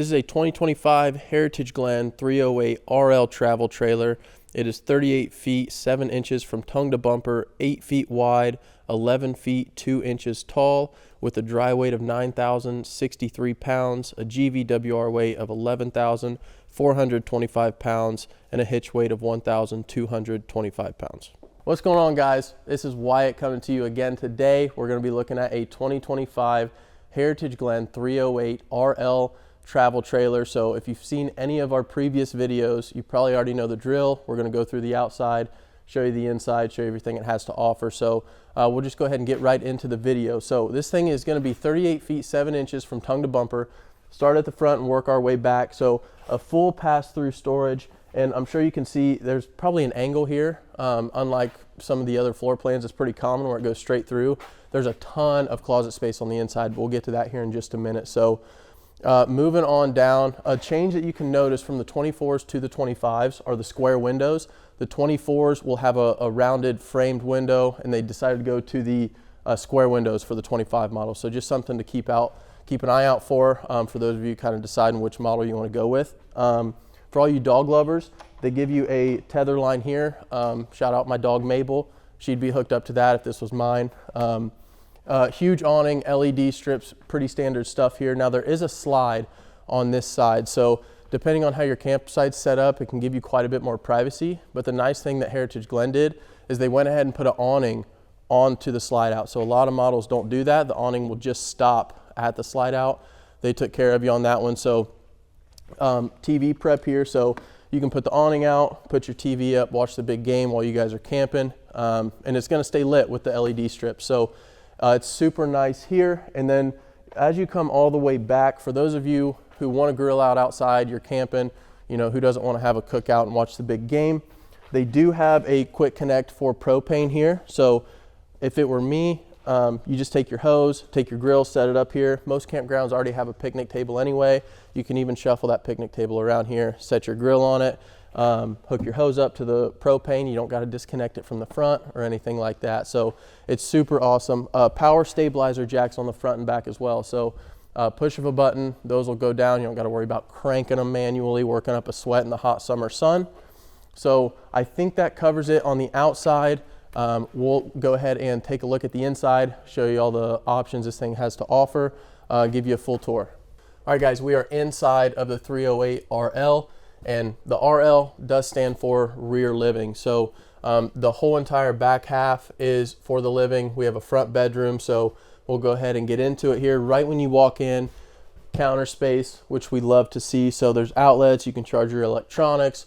This is a 2025 Heritage Glen 308RL travel trailer. It is 38 feet 7 inches from tongue to bumper, 8 feet wide, 11 feet 2 inches tall, with a dry weight of 9,063 pounds, a GVWR weight of 11,425 pounds, and a hitch weight of 1,225 pounds. What's going on, guys? This is Wyatt coming to you again today. We're going to be looking at a 2025 Heritage Glen 308RL travel trailer. So if you've seen any of our previous videos, you probably already know the drill. We're going to go through the outside, show you the inside, show you everything it has to offer. So we'll just go ahead and get right into the video. So this thing is going to be 38 feet 7 inches from tongue to bumper. Start at the front and work our way back. So a full pass-through storage, and I'm sure you can see there's probably an angle here. Unlike some of the other floor plans, it's pretty common where it goes straight through. There's a ton of closet space on the inside, but we'll get to that here in just a minute. So moving on down, a change that you can notice from the 24s to the 25s are the square windows. The 24s will have a rounded framed window, and they decided to go to the square windows for the 25 model. So just something to keep an eye out for those of you kind of deciding which model you want to go with. For all you dog lovers, they give you a tether line here. Shout out my dog Mabel. She'd be hooked up to that if this was mine. Huge awning, LED strips, pretty standard stuff here. Now there is a slide on this side, so depending on how your campsite's set up, it can give you quite a bit more privacy. But the nice thing that Heritage Glen did is they went ahead and put an awning onto the slide out. So a lot of models don't do that. The awning will just stop at the slide out. They took care of you on that one. So TV prep here, so you can put the awning out, put your TV up, watch the big game while you guys are camping, and it's going to stay lit with the LED strips. So it's super nice here. And then as you come all the way back, for those of you who want to grill out outside, you're camping, you know, who doesn't want to have a cookout and watch the big game, they do have a quick connect for propane here. So if it were me, you just take your hose, take your grill, set it up here. Most campgrounds already have a picnic table anyway. You can even shuffle that picnic table around here, set your grill on it, hook your hose up to the propane. You don't got to disconnect it from the front or anything like that. So it's super awesome. Power stabilizer jacks on the front and back as well. So push of a button, those will go down. You don't got to worry about cranking them manually, working up a sweat in the hot summer sun. So I think that covers it on the outside. We'll go ahead and take a look at the inside, show you all the options this thing has to offer, give you a full tour. All right, guys, we are inside of the 308RL, and the RL does stand for rear living. So the whole entire back half is for the living. We have a front bedroom, so we'll go ahead and get into it here. Right when you walk in, counter space, which we love to see. So there's outlets, you can charge your electronics,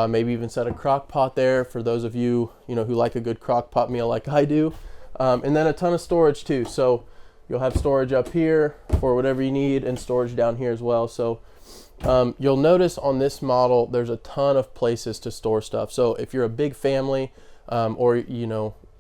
maybe even set a crock pot there for those of you, who like a good crock pot meal like I do. And then a ton of storage too. So you'll have storage up here for whatever you need, and storage down here as well. So you'll notice on this model, there's a ton of places to store stuff. So if you're a big family, or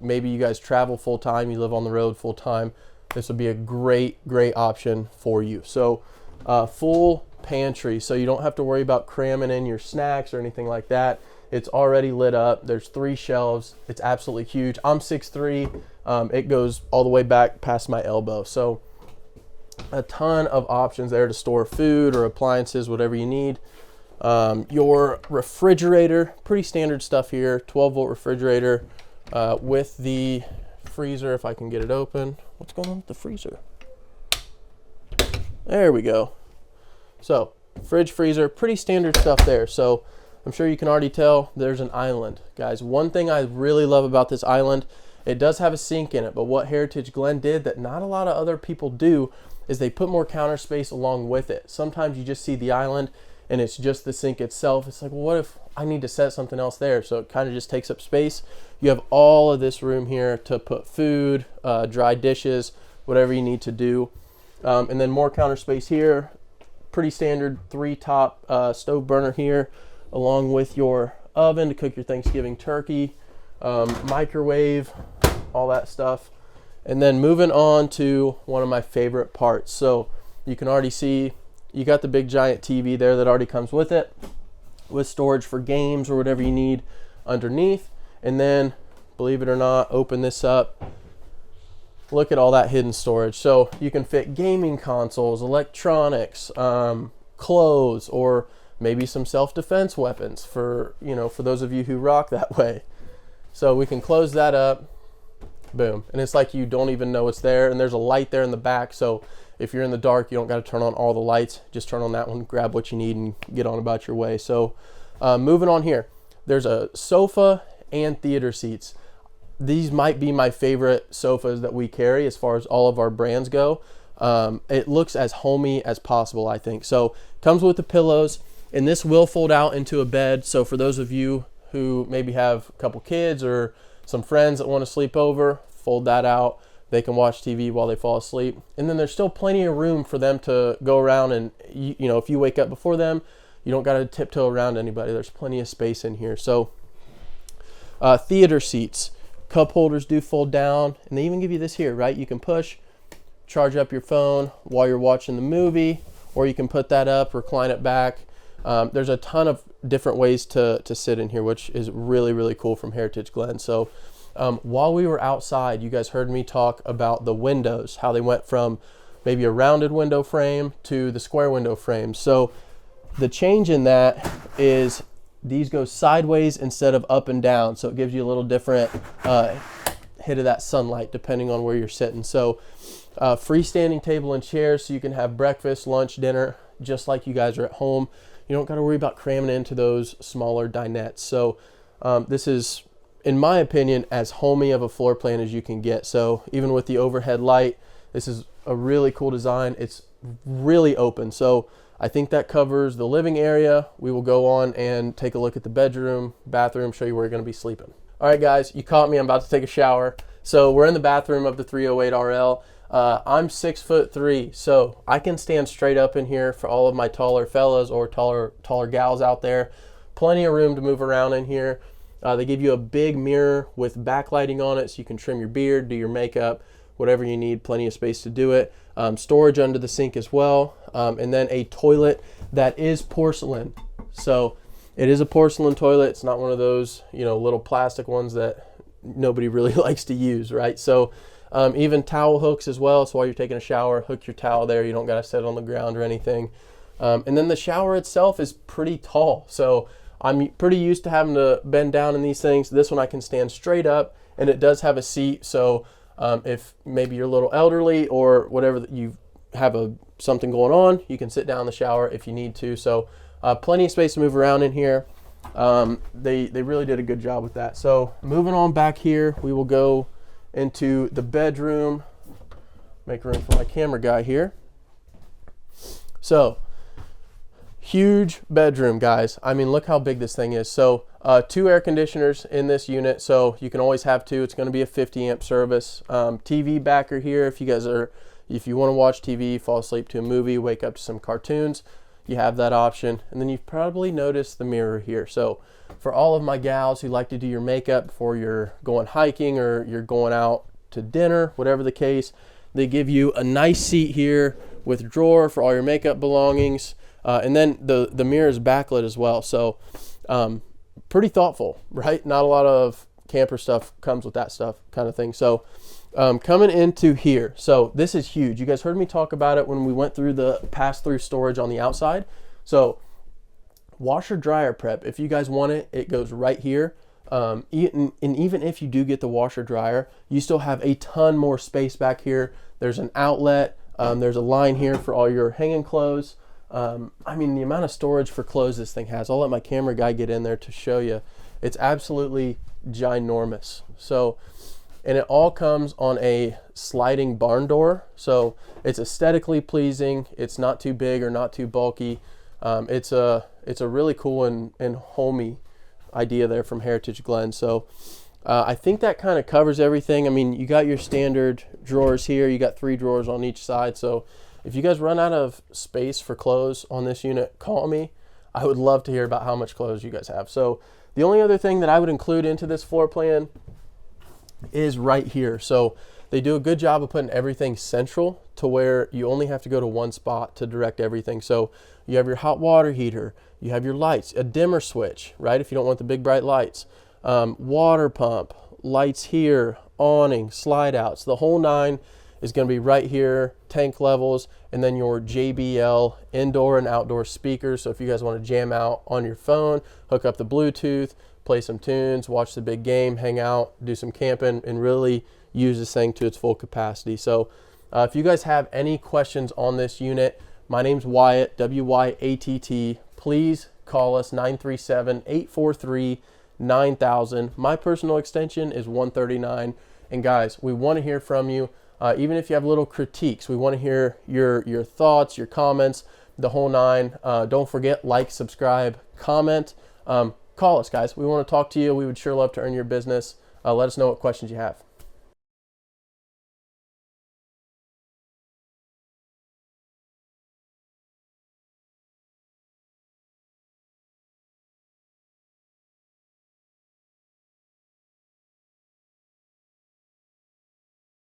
maybe you guys travel full time, you live on the road full time, this would be a great option for you. So full pantry, so you don't have to worry about cramming in your snacks or anything like that. It's already lit up. There's 3 shelves. It's absolutely huge. I'm 6'3". It goes all the way back past my elbow. So a ton of options there to store food or appliances, whatever you need. Your refrigerator, pretty standard stuff here. 12-volt refrigerator with the freezer, if I can get it open. What's going on with the freezer? There we go. So fridge, freezer, pretty standard stuff there. So I'm sure you can already tell there's an island. Guys, one thing I really love about this island, it does have a sink in it, but what Heritage Glen did that not a lot of other people do is they put more counter space along with it. Sometimes you just see the island and it's just the sink itself. It's like, well, what if I need to set something else there? So it kind of just takes up space. You have all of this room here to put food, dry dishes, whatever you need to do. And then more counter space here. Pretty standard 3-top stove burner here, along with your oven to cook your Thanksgiving turkey, microwave, all that stuff. And then moving on to one of my favorite parts. So you can already see you got the big giant TV there that already comes with it, with storage for games or whatever you need underneath. And then, believe it or not, open this up. Look at all that hidden storage. So you can fit gaming consoles, electronics, clothes, or maybe some self-defense weapons for, for those of you who rock that way. So we can close that up, boom. And it's like you don't even know it's there, and there's a light there in the back. So if you're in the dark, you don't got to turn on all the lights. Just turn on that one, grab what you need, and get on about your way. So moving on here, there's a sofa and theater seats. These might be my favorite sofas that we carry as far as all of our brands go. It looks as homey as possible, I think. So comes with the pillows, and this will fold out into a bed. So for those of you who maybe have a couple kids or some friends that want to sleep over, fold that out. They can watch TV while they fall asleep. And then there's still plenty of room for them to go around, and if you wake up before them, you don't got to tiptoe around anybody. There's plenty of space in here. So theater seats, cup holders do fold down, and they even give you this here, right? You can push, charge up your phone while you're watching the movie, or you can put that up, recline it back. There's a ton of different ways to sit in here, which is really, really cool from Heritage Glen. So while we were outside, you guys heard me talk about the windows, how they went from maybe a rounded window frame to the square window frame. So the change in that is these go sideways instead of up and down. So it gives you a little different hit of that sunlight depending on where you're sitting. So freestanding table and chairs, so you can have breakfast, lunch, dinner, just like you guys are at home. You don't got to worry about cramming into those smaller dinettes. So this is, in my opinion, as homey of a floor plan as you can get. So even with the overhead light, this is a really cool design. It's really open. So I think that covers the living area. We will go on and take a look at the bedroom, bathroom, show you where you're going to be sleeping. All right, guys, you caught me. I'm about to take a shower. So we're in the bathroom of the 308RL. I'm 6'3", so I can stand straight up in here for all of my taller fellas or taller gals out there. Plenty of room to move around in here. They give you a big mirror with backlighting on it, so you can trim your beard, do your makeup, whatever you need. Plenty of space to do it. Storage under the sink as well, and then a toilet that is porcelain. So it is a porcelain toilet. It's not one of those little plastic ones that nobody really likes to use, right? So even towel hooks as well. So while you're taking a shower, hook your towel there. You don't got to sit on the ground or anything. And then the shower itself is pretty tall. So I'm pretty used to having to bend down in these things. This one I can stand straight up, and it does have a seat. So if maybe you're a little elderly or whatever, that you have something going on, you can sit down in the shower if you need to. So plenty of space to move around in here. They really did a good job with that. So moving on back here, we will go into the bedroom. Make room for my camera guy here. So huge bedroom, guys. I mean, look how big this thing is. So 2 air conditioners in this unit, so you can always have 2. It's going to be a 50 amp service. TV backer here, if you want to watch TV, fall asleep to a movie, wake up to some cartoons, you have that option. And then you've probably noticed the mirror here. So for all of my gals who like to do your makeup before you're going hiking or you're going out to dinner, whatever the case, they give you a nice seat here with drawer for all your makeup belongings. And then the mirror is backlit as well. So pretty thoughtful, right? Not a lot of camper stuff comes with that stuff kind of thing. So coming into here, so this is huge. You guys heard me talk about it when we went through the pass-through storage on the outside. So washer dryer prep, if you guys want it, it goes right here. And even if you do get the washer dryer, you still have a ton more space back here. There's an outlet. There's a line here for all your hanging clothes. I mean, the amount of storage for clothes this thing has, I'll let my camera guy get in there to show you. It's absolutely ginormous. So, and it all comes on a sliding barn door. So it's aesthetically pleasing. It's not too big or not too bulky. It's a really cool and homey idea there from Heritage Glen. So I think that kind of covers everything. I mean, you got your standard drawers here. You got 3 drawers on each side. So if you guys run out of space for clothes on this unit, call me. I would love to hear about how much clothes you guys have. So the only other thing that I would include into this floor plan is right here. So they do a good job of putting everything central to where you only have to go to one spot to direct everything. So you have your hot water heater, you have your lights, a dimmer switch, right? If you don't want the big bright lights, water pump, lights here, awning, slide outs, the whole 9. is going to be right here, tank levels, and then your JBL indoor and outdoor speakers. So if you guys want to jam out on your phone, hook up the Bluetooth, play some tunes, watch the big game, hang out, do some camping, and really use this thing to its full capacity. So if you guys have any questions on this unit, my name's Wyatt, W-Y-A-T-T. Please call us 937-843-9000. My personal extension is 139. And guys, we want to hear from you. Even if you have little critiques, we want to hear your thoughts, your comments, the whole nine. Don't forget, like, subscribe, comment. Call us, guys. We want to talk to you. We would sure love to earn your business. Let us know what questions you have.